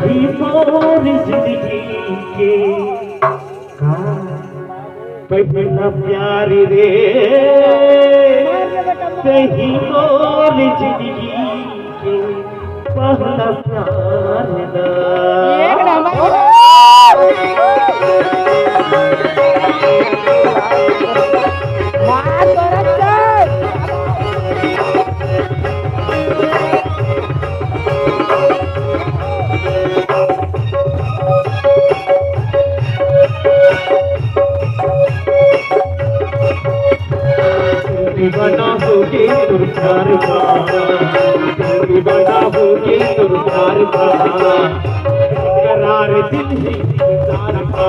कहीं और जिंदगी के का पहला प्यार रे, कहीं और जिंदगी के पहला प्यार दीवाना होगे तुम प्यार का, दीवाना होगे तुम प्यार का, करार दिल है इंतजार का,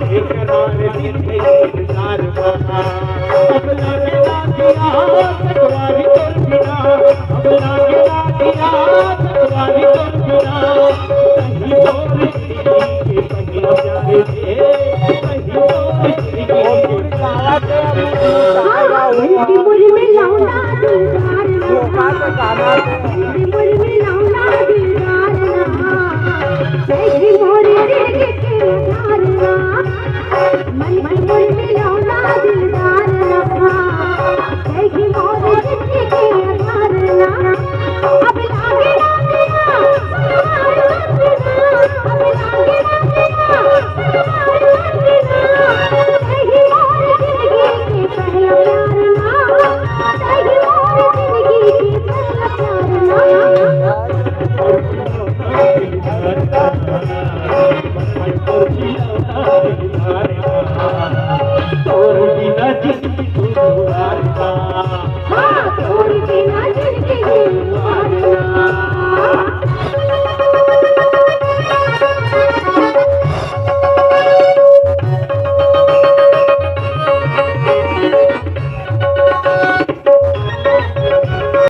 करार दिल है इंतजार का। अब लगेगा दिया तकवारी कर बिना, अब लगेगा दिया तकवारी कर बिना, कहीं और जिंदगी के पहला प्यार थे, कहीं और जिंदगी के मुझे में लौंडा दिलदार